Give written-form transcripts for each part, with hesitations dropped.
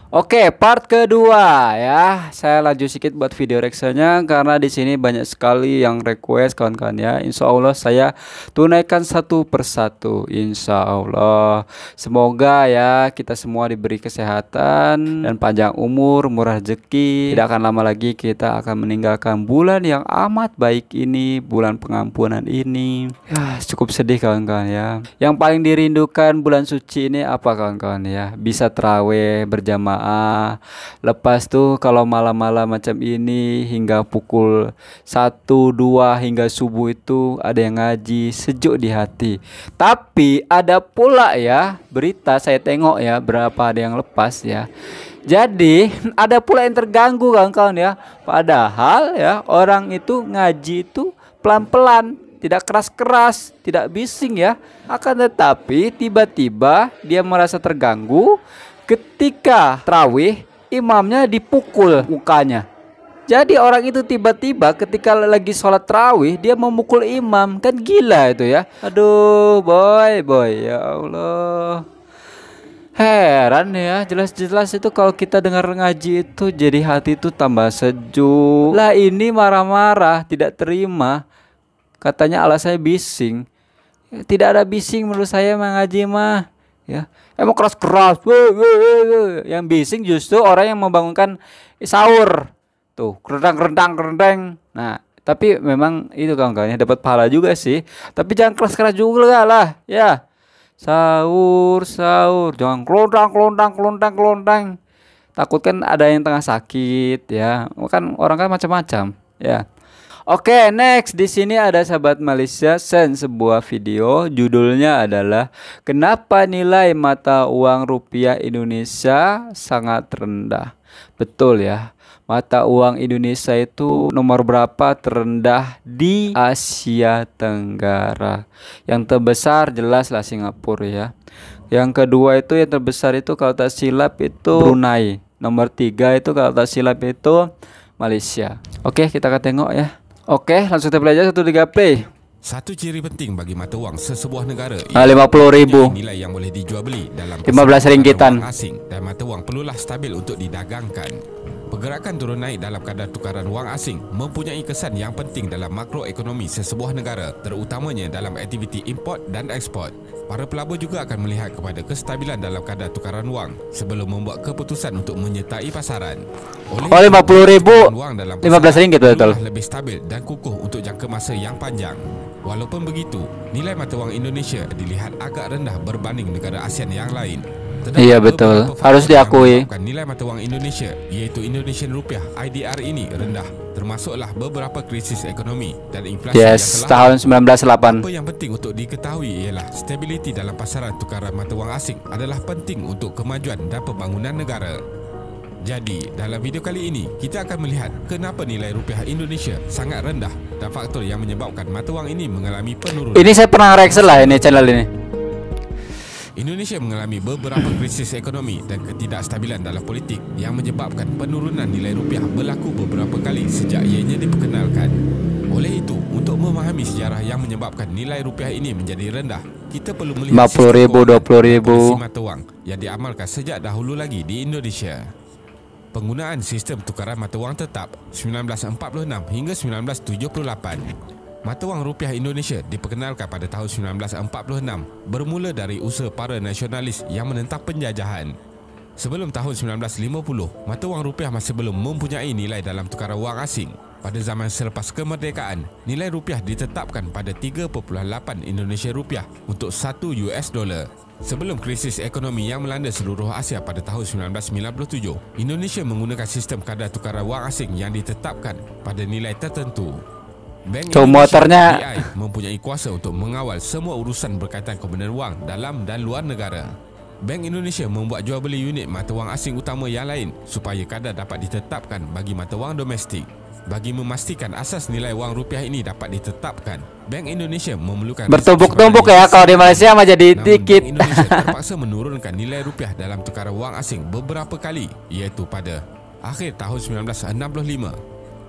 Oke, part kedua ya. Saya lanjut sedikit buat video reaksinya karena di sini banyak sekali yang request kawan-kawan ya. Insya Allah saya tunaikan satu persatu. Insya Allah. Semoga ya kita semua diberi kesehatan dan panjang umur, murah rezeki. Tidak akan lama lagi kita akan meninggalkan bulan yang amat baik ini, bulan pengampunan ini. Ya, cukup sedih kawan-kawan ya. Yang paling dirindukan bulan suci ini apa kawan-kawan ya? Bisa terawih berjamaah. Lepas tuh kalau malam-malam macam ini hingga pukul 1, 2 hingga subuh itu ada yang ngaji, sejuk di hati. Tapi ada pula ya berita saya tengok ya berapa ada yang lepas ya. Jadi ada pula yang terganggu kawan-kawan ya. Padahal ya orang itu ngaji itu pelan-pelan, tidak keras-keras, tidak bising ya. Akan tetapi tiba-tiba dia merasa terganggu ketika tarawih imamnya dipukul mukanya. Jadi orang itu tiba-tiba ketika lagi sholat tarawih dia memukul imam. Kan gila itu ya. Aduh boy ya Allah. Heran ya, jelas-jelas itu kalau kita dengar ngaji itu jadi hati itu tambah sejuk. Lah ini marah-marah, tidak terima. Katanya alasannya bising. Tidak ada bising menurut saya mengaji mah. Ya, emang keras-keras. Yang bising justru orang yang membangunkan sahur. Tuh, kerendang. Nah, tapi memang itu kawan-kawannya dapat pahala juga sih. Tapi jangan keras-keras juga lah, ya. Sahur. Jangan kelontang. Takut kan ada yang tengah sakit, ya. Kan orang kan macam-macam, ya. Oke, next di sini ada sahabat Malaysia send sebuah video, judulnya adalah kenapa nilai mata uang rupiah Indonesia sangat rendah. Betul ya, mata uang Indonesia itu nomor berapa terendah di Asia Tenggara. Yang terbesar jelaslah Singapura ya. Yang kedua itu yang terbesar itu kalau tak silap itu Brunei. Nomor 3 itu kalau tak silap itu Malaysia. Oke, kita akan tengok ya. Oke, langsung kita belajar 1, 3 play. Satu ciri penting bagi mata wang sesebuah negara 50.000 nilai yang boleh dijual beli dalam 15 ringgitan asing dan mata wang perlulah stabil untuk didagangkan. Pergerakan turun naik dalam kadar tukaran wang asing mempunyai kesan yang penting dalam makroekonomi sesebuah negara, terutamanya dalam aktiviti import dan ekspor. Para pelabur juga akan melihat kepada kestabilan dalam kadar tukaran wang sebelum membuat keputusan untuk menyertai pasaran. Oh, 50.000 15 ringgit betul. Lebih stabil dan kukuh untuk jangka masa yang panjang. Walaupun begitu, nilai mata wang Indonesia dilihat agak rendah berbanding negara ASEAN yang lain. Iya betul, harus diakui. Nilai mata wang Indonesia, iaitu Indonesian Rupiah IDR ini rendah, termasuklah beberapa krisis ekonomi dan inflasi yang tahun 1908. Apa yang penting untuk diketahui ialah stabiliti dalam pasaran tukaran mata wang asing adalah penting untuk kemajuan dan pembangunan negara. Jadi, dalam video kali ini, kita akan melihat kenapa nilai rupiah Indonesia sangat rendah dan faktor yang menyebabkan mata wang ini mengalami penurunan. Ini saya pernah reaksi lah ini channel ini. Indonesia mengalami beberapa krisis ekonomi dan ketidakstabilan dalam politik yang menyebabkan penurunan nilai rupiah berlaku beberapa kali sejak ianya diperkenalkan. Oleh itu, untuk memahami sejarah yang menyebabkan nilai rupiah ini menjadi rendah, kita perlu melihat 50.000, 20.000 mata wang yang diamalkan sejak dahulu lagi di Indonesia. Penggunaan sistem tukaran mata wang tetap 1946 hingga 1978. Mata wang rupiah Indonesia diperkenalkan pada tahun 1946 bermula dari usaha para nasionalis yang menentang penjajahan. Sebelum tahun 1950, mata wang rupiah masih belum mempunyai nilai dalam tukaran wang asing. Pada zaman selepas kemerdekaan, nilai rupiah ditetapkan pada 3.8 Indonesia rupiah untuk 1 US dollar. Sebelum krisis ekonomi yang melanda seluruh Asia pada tahun 1997, Indonesia menggunakan sistem kadar tukaran wang asing yang ditetapkan pada nilai tertentu. Bank motornya BI mempunyai kuasa untuk mengawal semua urusan berkaitan kebenaran wang dalam dan luar negara. Bank Indonesia membuat jual beli unit mata wang asing utama yang lain supaya kadar dapat ditetapkan bagi mata wang domestik. Bagi memastikan asas nilai wang rupiah ini dapat ditetapkan, Bank Indonesia memerlukan bertumpuk-tumpuk ya, kalau di Malaysia mah jadi dikit. Bank Indonesia terpaksa menurunkan nilai rupiah dalam tukaran wang asing beberapa kali, iaitu pada akhir tahun 1965.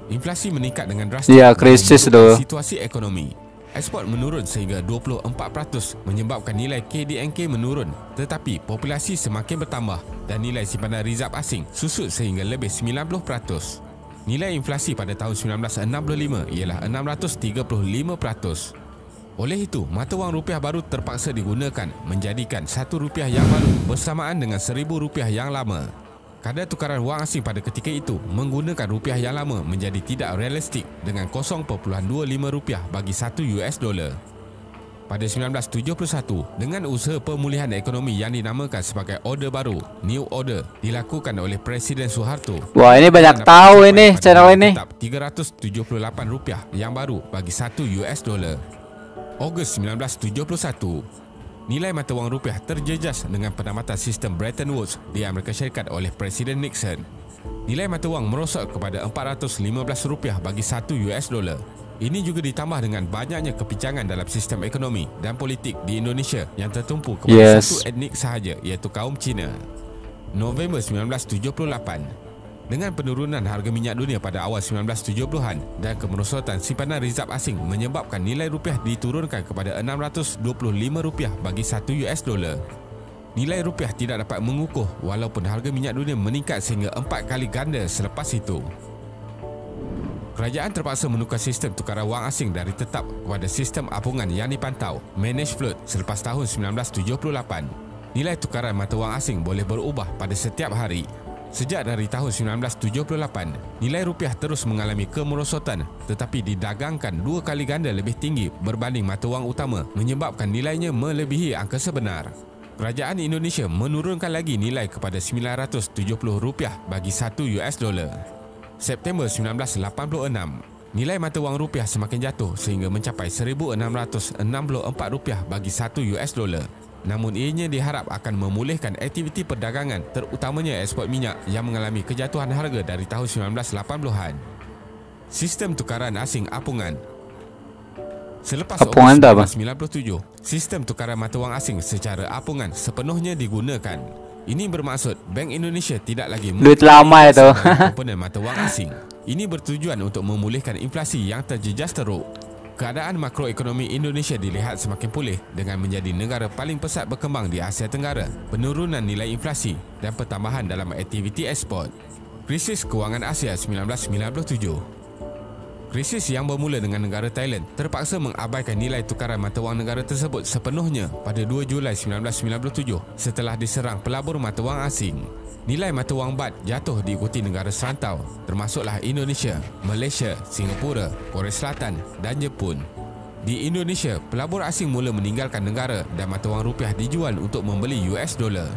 Inflasi meningkat dengan drastis. Ya, krisis tu. Situasi ekonomi. Ekspor menurun sehingga 24%, menyebabkan nilai KDNK menurun, tetapi populasi semakin bertambah dan nilai simpanan rizab asing susut sehingga lebih 90%. Nilai inflasi pada tahun 1965 ialah 635%. Oleh itu, mata wang rupiah baru terpaksa digunakan, menjadikan RM1 yang baru bersamaan dengan RM1,000 yang lama. Kadar tukaran wang asing pada ketika itu menggunakan rupiah yang lama menjadi tidak realistik dengan RM0.25 bagi $1. Pada 1971, dengan usaha pemulihan ekonomi yang dinamakan sebagai Order Baru, New Order, dilakukan oleh Presiden Soeharto. Wah, ini banyak tahu ini channel ini. RM378 yang baru bagi $1. Ogos 1971, nilai mata wang rupiah terjejas dengan penamatan sistem Bretton Woods di Amerika Syarikat oleh Presiden Nixon. Nilai mata wang merosot kepada RM415 bagi $1. Ini juga ditambah dengan banyaknya kepincangan dalam sistem ekonomi dan politik di Indonesia yang tertumpu kepada satu etnik sahaja, iaitu kaum Cina. November 1978, dengan penurunan harga minyak dunia pada awal 1970-an dan kemerosotan simpanan rizab asing menyebabkan nilai rupiah diturunkan kepada RM625 bagi $1. Nilai rupiah tidak dapat mengukuh walaupun harga minyak dunia meningkat sehingga 4 kali ganda selepas itu. Kerajaan terpaksa menukar sistem tukaran wang asing dari tetap kepada sistem apungan yang dipantau, managed float, selepas tahun 1978. Nilai tukaran mata wang asing boleh berubah pada setiap hari. Sejak dari tahun 1978, nilai rupiah terus mengalami kemerosotan tetapi didagangkan 2 kali ganda lebih tinggi berbanding mata wang utama, menyebabkan nilainya melebihi angka sebenar. Kerajaan Indonesia menurunkan lagi nilai kepada RM970 bagi $1. September 1986, nilai mata wang rupiah semakin jatuh sehingga mencapai RM1,664 bagi $1. Namun ianya diharap akan memulihkan aktiviti perdagangan, terutamanya ekspor minyak yang mengalami kejatuhan harga dari tahun 1980-an. Sistem tukaran asing apungan. Selepas Ogos 1997, sistem tukaran mata wang asing secara apungan sepenuhnya digunakan. Ini bermaksud Bank Indonesia tidak lagi duit lama itu komponen mata wang asing. Ini bertujuan untuk memulihkan inflasi yang terjejas teruk. Keadaan makroekonomi Indonesia dilihat semakin pulih dengan menjadi negara paling pesat berkembang di Asia Tenggara, penurunan nilai inflasi dan pertambahan dalam aktiviti ekspor. Krisis kewangan Asia 1997. Krisis yang bermula dengan negara Thailand terpaksa mengabaikan nilai tukaran mata wang negara tersebut sepenuhnya pada 2 Julai 1997 setelah diserang pelabur mata wang asing. Nilai mata wang baht jatuh diikuti negara serantau termasuklah Indonesia, Malaysia, Singapura, Korea Selatan dan Jepun. Di Indonesia, pelabur asing mula meninggalkan negara dan mata wang rupiah dijual untuk membeli US dollar.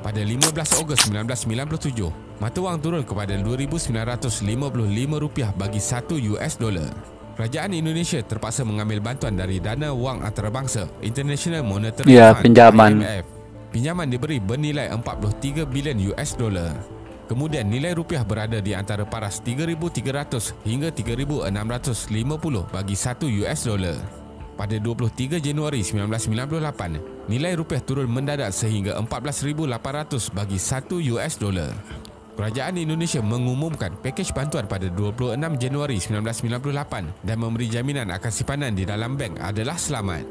Pada 15 Ogos 1997, mata wang turun kepada RM2,955 bagi $1. Kerajaan Indonesia terpaksa mengambil bantuan dari dana wang antarabangsa International Monetary Fund pinjaman. IMF. Pinjaman diberi bernilai $43 bilion. Kemudian nilai rupiah berada di antara paras 3,300 hingga 3,650 bagi $1. Pada 23 Januari 1998, nilai rupiah turun mendadak sehingga 14,800 bagi $1. Kerajaan Indonesia mengumumkan pakej bantuan pada 26 Januari 1998 dan memberi jaminan akan simpanan di dalam bank adalah selamat.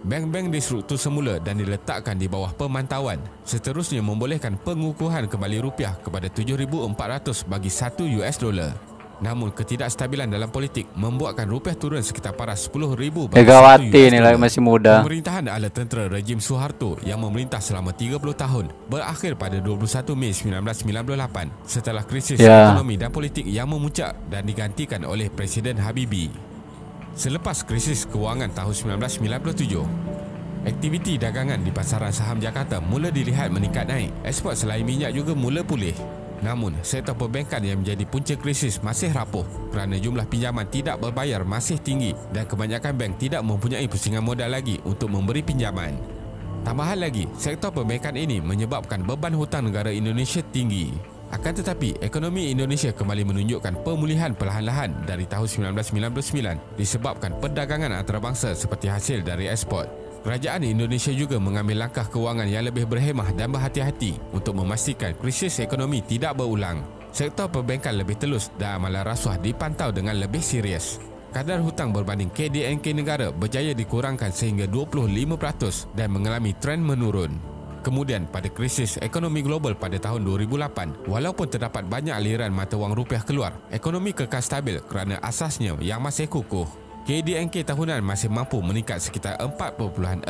Bank-bank distruktur semula dan diletakkan di bawah pemantauan, seterusnya membolehkan pengukuhan kembali rupiah kepada 7,400 bagi $1. Namun ketidakstabilan dalam politik membuatkan rupiah turun sekitar paras 10,000 bagi Megawati ni lagi masih muda. Pemerintahan ala tentera rejim Soeharto yang memerintah selama 30 tahun berakhir pada 21 Mei 1998 setelah krisis ekonomi dan politik yang memuncak dan digantikan oleh Presiden Habibie. Selepas krisis kewangan tahun 1997, aktiviti dagangan di pasaran saham Jakarta mula dilihat meningkat naik. Ekspor selain minyak juga mula pulih. Namun, sektor perbankan yang menjadi punca krisis masih rapuh kerana jumlah pinjaman tidak berbayar masih tinggi dan kebanyakan bank tidak mempunyai pusingan modal lagi untuk memberi pinjaman. Tambahan lagi, sektor perbankan ini menyebabkan beban hutang negara Indonesia tinggi. Akan tetapi, ekonomi Indonesia kembali menunjukkan pemulihan perlahan-lahan dari tahun 1999 disebabkan perdagangan antarabangsa seperti hasil dari ekspor. Kerajaan Indonesia juga mengambil langkah kewangan yang lebih berhemah dan berhati-hati untuk memastikan krisis ekonomi tidak berulang. Sektor perbankan lebih telus dan amalan rasuah dipantau dengan lebih serius. Kadar hutang berbanding KDNK negara berjaya dikurangkan sehingga 25% dan mengalami tren menurun. Kemudian pada krisis ekonomi global pada tahun 2008, walaupun terdapat banyak aliran mata wang rupiah keluar, ekonomi kekal stabil kerana asasnya yang masih kukuh. KDNK tahunan masih mampu meningkat sekitar 4.6%.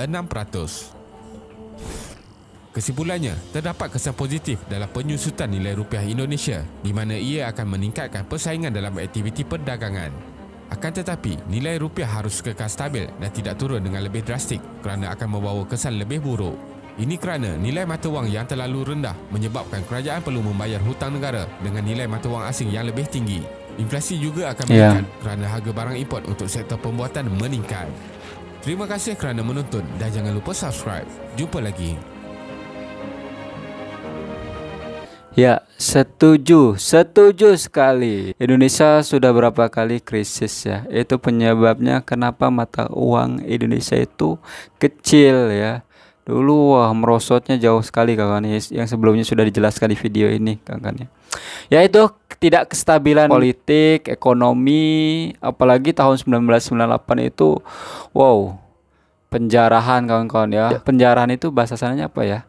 Kesimpulannya, terdapat kesan positif dalam penyusutan nilai rupiah Indonesia di mana ia akan meningkatkan persaingan dalam aktiviti perdagangan. Akan tetapi, nilai rupiah harus kekal stabil dan tidak turun dengan lebih drastik kerana akan membawa kesan lebih buruk. Ini kerana nilai mata wang yang terlalu rendah menyebabkan kerajaan perlu membayar hutang negara dengan nilai mata wang asing yang lebih tinggi. Inflasi juga akan meningkat kerana harga barang import untuk sektor pembuatan meningkat. Terima kasih kerana menonton dan jangan lupa subscribe. Jumpa lagi. Ya, setuju sekali. Indonesia sudah berapa kali krisis ya. Itu penyebabnya kenapa mata uang Indonesia itu kecil ya. Dulu wah merosotnya jauh sekali kawan, yang sebelumnya sudah dijelaskan di video ini kawan ya. Itu tidak kestabilan politik, ekonomi, apalagi tahun 1998 itu wow, penjarahan kawan-kawan ya. Penjarahan itu bahasa sananya apa ya?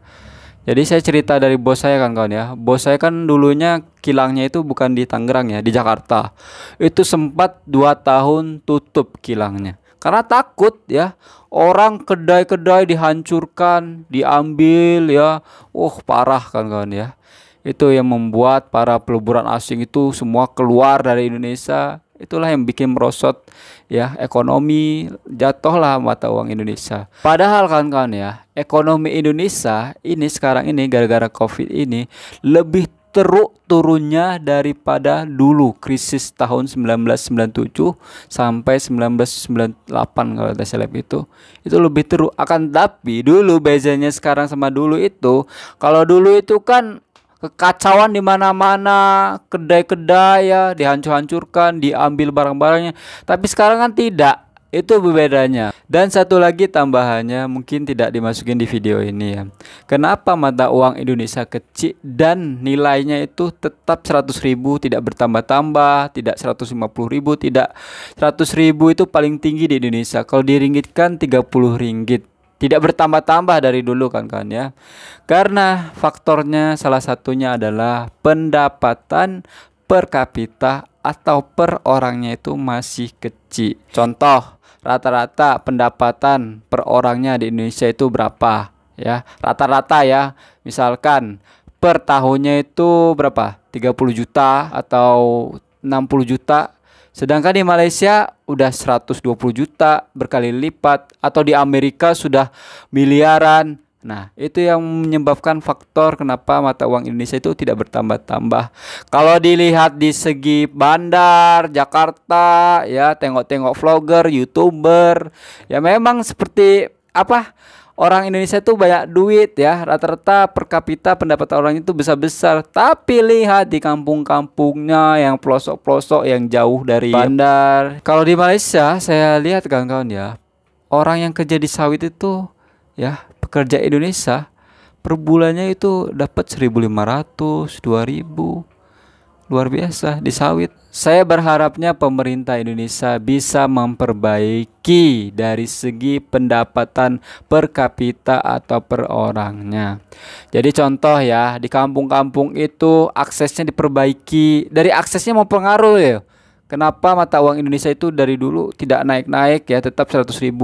Jadi saya cerita dari bos saya kawan-kawan ya. Bos saya kan dulunya kilangnya itu bukan di Tangerang ya, di Jakarta. Itu sempat 2 tahun tutup kilangnya karena takut ya, orang kedai-kedai dihancurkan, diambil ya. Parah kawan-kawan ya. Itu yang membuat para peleburan asing itu semua keluar dari Indonesia. Itulah yang bikin merosot ya ekonomi, jatuhlah mata uang Indonesia. Padahal kawan-kawan ya, ekonomi Indonesia ini sekarang ini gara-gara COVID ini lebih teruk turunnya daripada dulu krisis tahun 1997 sampai 1998 kalau saya lihat itu lebih teruk. Akan tapi dulu bezanya sekarang sama dulu itu, kalau dulu itu kan kekacauan di mana-mana, kedai-kedai ya dihancur-hancurkan, diambil barang-barangnya. Tapi sekarang kan tidak. Itu bedanya. Dan satu lagi tambahannya mungkin tidak dimasukin di video ini ya. Kenapa mata uang Indonesia kecil dan nilainya itu tetap 100.000, tidak bertambah-tambah, tidak 150.000, tidak 100.000 itu paling tinggi di Indonesia. Kalau diringgitkan 30 ringgit. Tidak bertambah-tambah dari dulu kan ya. Karena faktornya salah satunya adalah pendapatan per kapita atau per orangnya itu masih kecil. Contoh, rata-rata pendapatan per orangnya di Indonesia itu berapa ya? Rata-rata ya. Misalkan per tahunnya itu berapa? 30 juta atau 60 juta. Sedangkan di Malaysia udah 120 juta, berkali lipat, atau di Amerika sudah miliaran. Nah, itu yang menyebabkan faktor kenapa mata uang Indonesia itu tidak bertambah-tambah. Kalau dilihat di segi bandar, Jakarta, ya tengok-tengok vlogger, YouTuber, ya memang seperti apa? Orang Indonesia itu banyak duit ya, rata-rata per kapita pendapatan orang itu besar-besar. Tapi lihat di kampung-kampungnya yang pelosok-pelosok yang jauh dari bandar. Kalau di Malaysia saya lihat kawan-kawan ya, orang yang kerja di sawit itu ya, pekerja Indonesia per bulannya itu dapat 1.500, 2.000. Luar biasa di sawit. Saya berharapnya pemerintah Indonesia bisa memperbaiki dari segi pendapatan per kapita atau per orangnya. Jadi contoh ya, di kampung-kampung itu aksesnya diperbaiki. Dari aksesnya mau pengaruh ya. Kenapa mata uang Indonesia itu dari dulu tidak naik-naik ya, tetap 100.000.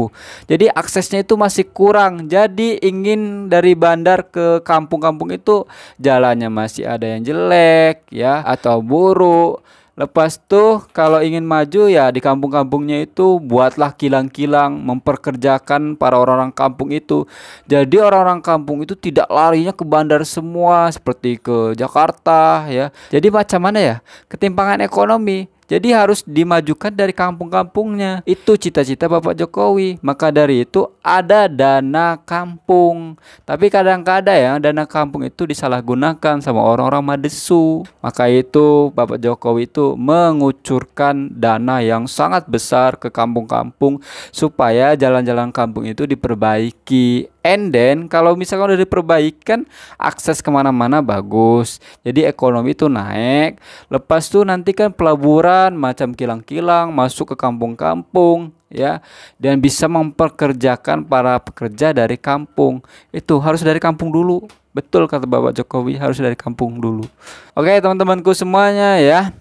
Jadi aksesnya itu masih kurang. Jadi ingin dari bandar ke kampung-kampung itu jalannya masih ada yang jelek ya atau buruk. Lepas tuh kalau ingin maju ya di kampung-kampungnya itu buatlah kilang-kilang, memperkerjakan para orang-orang kampung itu. Jadi orang-orang kampung itu tidak larinya ke bandar semua seperti ke Jakarta ya. Jadi macam mana ya? Ketimpangan ekonomi. Jadi harus dimajukan dari kampung-kampungnya. Itu cita-cita Bapak Jokowi. Maka dari itu ada dana kampung. Tapi kadang-kadang ya dana kampung itu disalahgunakan sama orang-orang madesu. Maka itu Bapak Jokowi itu mengucurkan dana yang sangat besar ke kampung-kampung supaya jalan-jalan kampung itu diperbaiki. And then kalau misalkan udah diperbaikan, akses kemana-mana bagus, jadi ekonomi itu naik. Lepas tuh nanti kan pelaburan macam kilang-kilang masuk ke kampung-kampung ya, dan bisa memperkerjakan para pekerja dari kampung. Itu harus dari kampung dulu. Betul kata Bapak Jokowi, harus dari kampung dulu. Oke teman-temanku semuanya ya,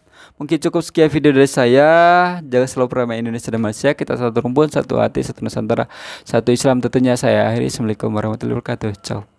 mungkin cukup sekian video dari saya. Jaga selalu perdamaian Indonesia dan Malaysia. Kita satu rumpun, satu hati, satu Nusantara, satu Islam tentunya. Saya akhiri. Assalamualaikum warahmatullahi wabarakatuh. Ciao.